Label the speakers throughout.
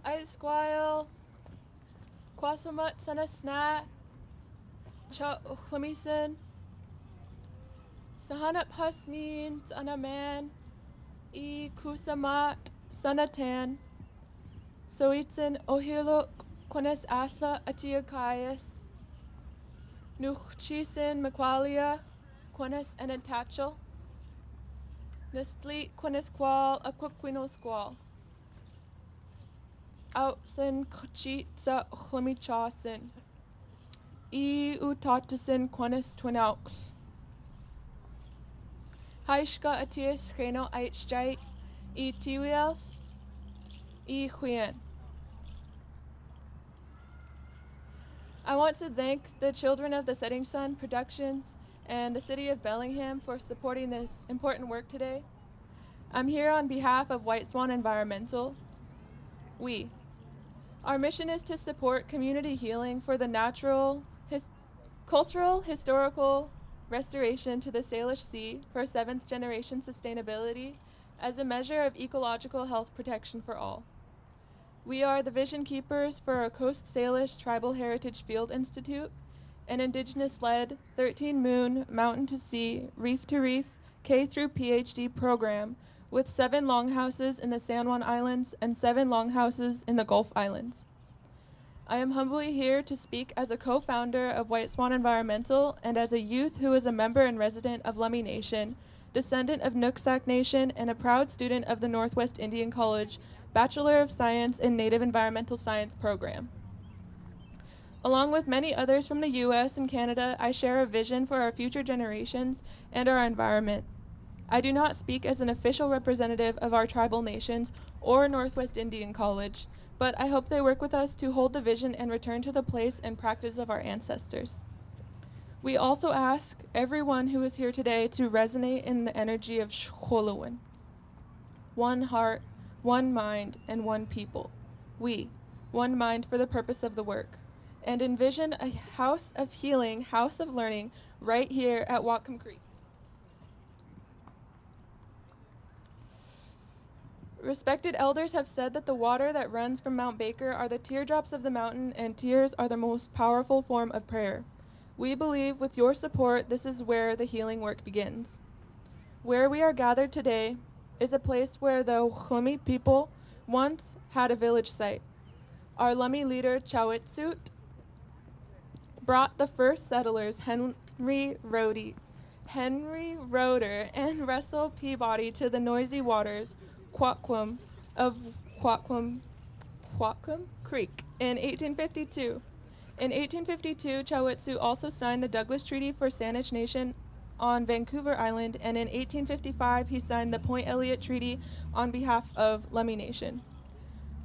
Speaker 1: Skweyel Kwaslmut sana sna Xwlemi Suhunep Husmeen Troy Kusemaat Sanatan Soitzen Ohiluk Qunis Asla Atiakaias Nuchchisin Makwalia Qunis Enatachel Nistli Qunis Qual Aquaquino Squall Outsin Kchitza Xwlemi Chasin Utatasin Qunis Twinaux Haishka Atias Cheno Aichjait Tiwiels Huyen. I want to thank the children of the Setting Sun Productions and the City of Bellingham for supporting this important work today. I'm here on behalf of White Swan Environmental. Our mission is to support community healing for the natural, cultural, historical restoration to the Salish Sea for 7th generation sustainability as a measure of ecological health protection for all. We are the vision keepers for our Coast Salish Tribal Heritage Field Institute, an indigenous-led 13-moon, mountain-to-sea, reef-to-reef, K through PhD program with 7 longhouses in the San Juan Islands and 7 longhouses in the Gulf Islands. I am humbly here to speak as a co-founder of White Swan Environmental and as a youth who is a member and resident of Lummi Nation, descendant of Nooksack Nation, and a proud student of the Northwest Indian College Bachelor of Science in Native Environmental Science program. Along with many others from the US and Canada, I share a vision for our future generations and our environment. I do not speak as an official representative of our tribal nations or Northwest Indian College, but I hope they work with us to hold the vision and return to the place and practice of our ancestors. We also ask everyone who is here today to resonate in the energy of Xwlemi. One heart, one mind, and one people. One mind for the purpose of the work. And envision a house of healing, house of learning, right here at Wacom Creek. Respected elders have said that the water that runs from Mount Baker are the teardrops of the mountain, and tears are the most powerful form of prayer. We believe with your support, this is where the healing work begins. Where we are gathered today is a place where the Xwlemi people once had a village site. Our Lummi leader, Xwlemi, brought the first settlers, Henry Roeder and Russell Peabody, to the noisy waters, Wacom, of Wacom Creek in 1852. In 1852, Xwlemi also signed the Douglas Treaty for Saanich Nation on Vancouver Island, and in 1855 he signed the Point Elliott Treaty on behalf of Lummi Nation.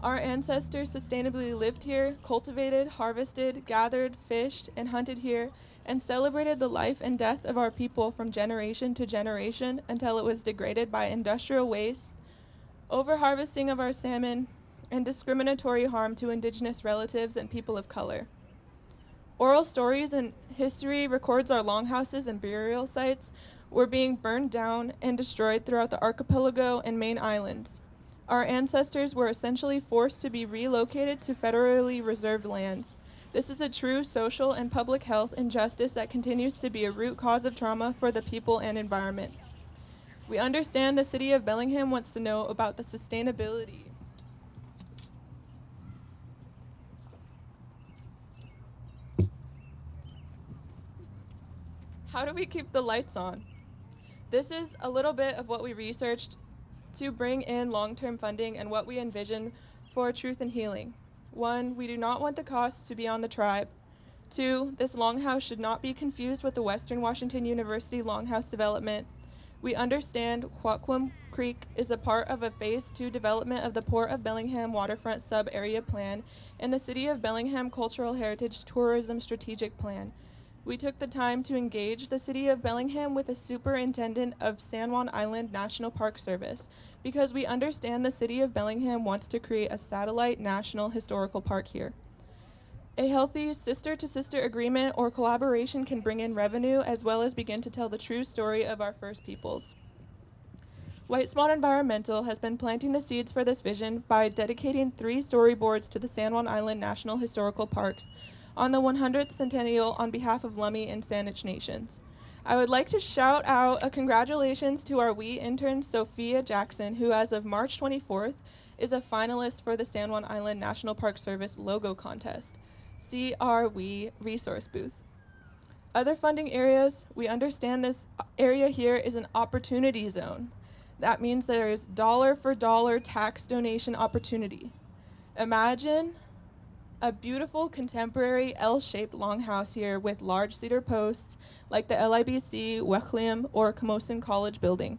Speaker 1: Our ancestors sustainably lived here, cultivated, harvested, gathered, fished, and hunted here, and celebrated the life and death of our people from generation to generation until it was degraded by industrial waste, over-harvesting of our salmon, and discriminatory harm to indigenous relatives and people of color. Oral stories and history records our longhouses and burial sites were being burned down and destroyed throughout the archipelago and main islands. Our ancestors were essentially forced to be relocated to federally reserved lands. This is a true social and public health injustice that continues to be a root cause of trauma for the people and environment. We understand the City of Bellingham wants to know about the sustainability. How do we keep the lights on? This is a little bit of what we researched to bring in long-term funding and what we envision for truth and healing. 1, we do not want the costs to be on the tribe. 2, this longhouse should not be confused with the Western Washington University Longhouse Development. We understand Wacom Creek is a part of a Phase 2 development of the Port of Bellingham Waterfront Sub-Area Plan and the City of Bellingham Cultural Heritage Tourism Strategic Plan. We took the time to engage the City of Bellingham with a superintendent of San Juan Island National Park Service because we understand the City of Bellingham wants to create a satellite national historical park here. A healthy sister-to-sister agreement or collaboration can bring in revenue as well as begin to tell the true story of our First Peoples. White Environmental has been planting the seeds for this vision by dedicating 3 storyboards to the San Juan Island National Historical Parks on the 100th centennial on behalf of Lummi and Skweyel Nations. I would like to shout out a congratulations to our WE intern Sophia Jackson, who as of March 24th is a finalist for the San Juan Island National Park Service logo contest. See our WE resource booth. Other funding areas, we understand this area here is an opportunity zone. That means there is dollar for dollar tax donation opportunity. Imagine a beautiful contemporary L-shaped longhouse here with large cedar posts like the LIBC, Wacom, or Camosun College building.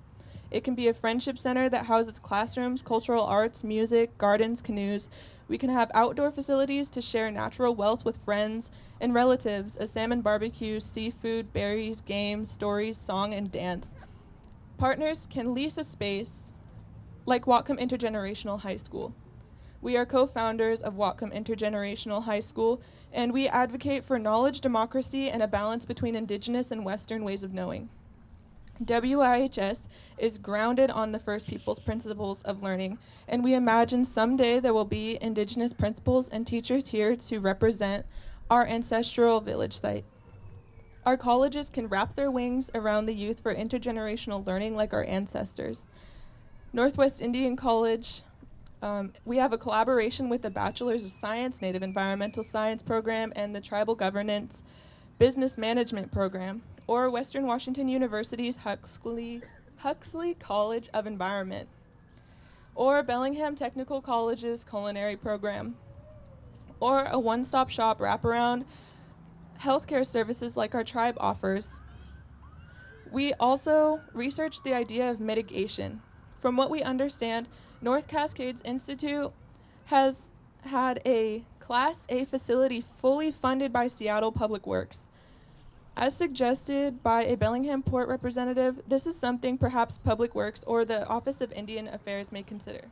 Speaker 1: It can be a friendship center that houses classrooms, cultural arts, music, gardens, canoes. We can have outdoor facilities to share natural wealth with friends and relatives, a salmon barbecue, seafood, berries, games, stories, song, and dance. Partners can lease a space like Wacom Intergenerational High School. We are co-founders of Wacom Intergenerational High School, and we advocate for knowledge democracy and a balance between Indigenous and Western ways of knowing. WIHS is grounded on the First Peoples principles of learning, and we imagine someday there will be Indigenous principals and teachers here to represent our ancestral village site. Our colleges can wrap their wings around the youth for intergenerational learning like our ancestors. Northwest Indian College, we have a collaboration with the Bachelor's of Science, Native Environmental Science program, and the Tribal Governance Business Management program, or Western Washington University's Huxley College of Environment, or Bellingham Technical College's culinary program, or a one-stop shop wraparound healthcare services like our tribe offers. We also researched the idea of mitigation. From what we understand, North Cascades Institute has had a Class A facility fully funded by Seattle Public Works. As suggested by a Bellingham Port representative, this is something perhaps Public Works or the Office of Indian Affairs may consider.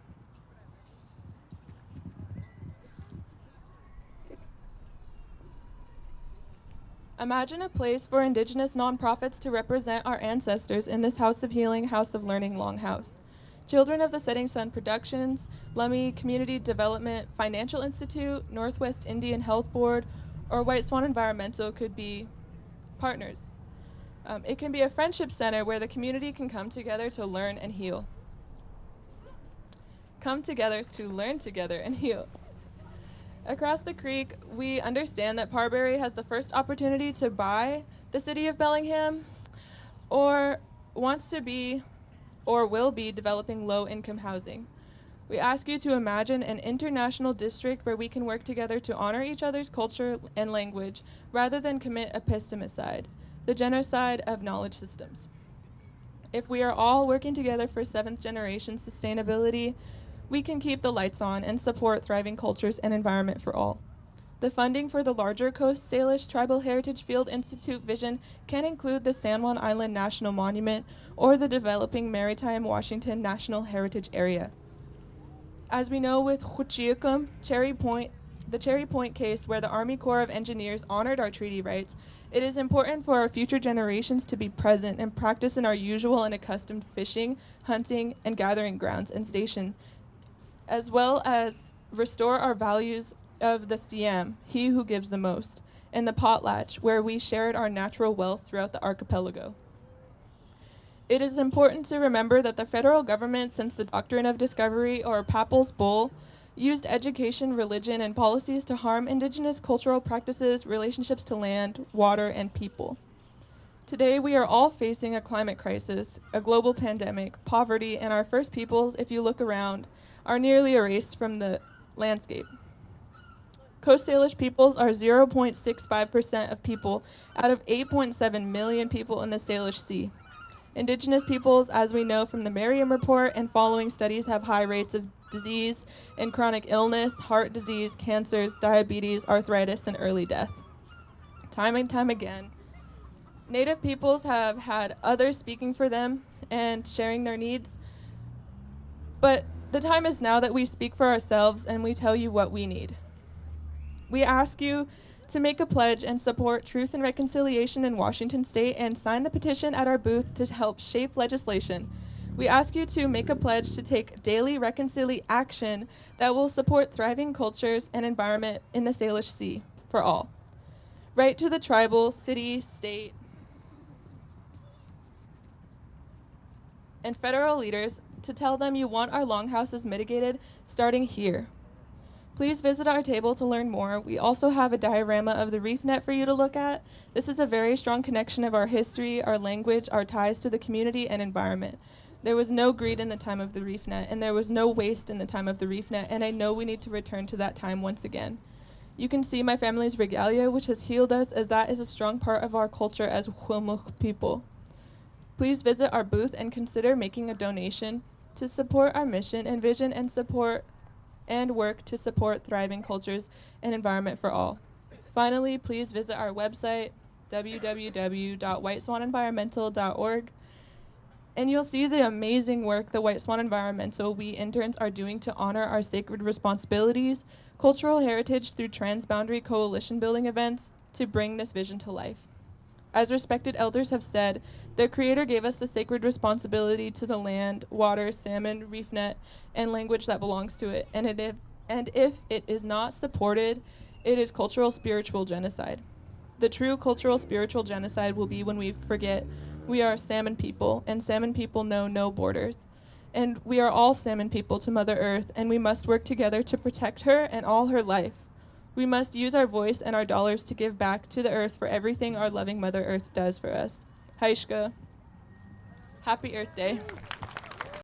Speaker 1: Imagine a place for Indigenous nonprofits to represent our ancestors in this House of Healing, House of Learning Longhouse. Children of the Setting Sun Productions, Lummi Community Development Financial Institute, Northwest Indian Health Board, or White Swan Environmental could be partners. It can be a friendship center where the community can come together to learn and heal. Come together to learn together and heal. Across the creek, we understand that Parbury has the first opportunity to buy the city of Bellingham, or wants to be or will be developing low-income housing. We ask you to imagine an international district where we can work together to honor each other's culture and language rather than commit epistemicide, the genocide of knowledge systems. If we are all working together for 7th generation sustainability, we can keep the lights on and support thriving cultures and environment for all. The funding for the larger Coast Salish Tribal Heritage Field Institute vision can include the San Juan Island National Monument or the developing Maritime Washington National Heritage Area. As we know with Huchiukum, the Cherry Point case where the Army Corps of Engineers honored our treaty rights, it is important for our future generations to be present and practice in our usual and accustomed fishing, hunting, and gathering grounds and stations, as well as restore our values of the Si'am, he who gives the most, and the potlatch, where we shared our natural wealth throughout the archipelago. It is important to remember that the federal government, since the Doctrine of Discovery or Papal's Bull, used education, religion, and policies to harm Indigenous cultural practices, relationships to land, water, and people. Today, we are all facing a climate crisis, a global pandemic, poverty, and our First Peoples, if you look around, are nearly erased from the landscape. Coast Salish peoples are 0.65% of people out of 8.7 million people in the Salish Sea. Indigenous peoples, as we know from the Merriam Report and following studies, have high rates of disease and chronic illness, heart disease, cancers, diabetes, arthritis, and early death. Time and time again, Native peoples have had others speaking for them and sharing their needs, but the time is now that we speak for ourselves and we tell you what we need. We ask you to make a pledge and support Truth and Reconciliation in Washington State and sign the petition at our booth to help shape legislation. We ask you to make a pledge to take daily action that will support thriving cultures and environment in the Salish Sea for all. Write to the tribal, city, state, and federal leaders to tell them you want our longhouses mitigated starting here. Please visit our table to learn more. We also have a diorama of the reef net for you to look at. This is a very strong connection of our history, our language, our ties to the community and environment. There was no greed in the time of the reef net, and there was no waste in the time of the reef net, and I know we need to return to that time once again. You can see my family's regalia, which has healed us, as that is a strong part of our culture as Xwlemi people. Please visit our booth and consider making a donation to support our mission and vision and work to support thriving cultures and environment for all. Finally, please visit our website, www.whiteswanenvironmental.org, and you'll see the amazing work the White Swan Environmental we interns are doing to honor our sacred responsibilities, cultural heritage through transboundary coalition building events to bring this vision to life. As respected elders have said, the Creator gave us the sacred responsibility to the land, water, salmon, reef net, and language that belongs to it. And if it is not supported, it is cultural spiritual genocide. The true cultural spiritual genocide will be when we forget we are salmon people, and salmon people know no borders. And we are all salmon people to Mother Earth, and we must work together to protect her and all her life. We must use our voice and our dollars to give back to the earth for everything our loving Mother Earth does for us. Haishka. Happy Earth Day.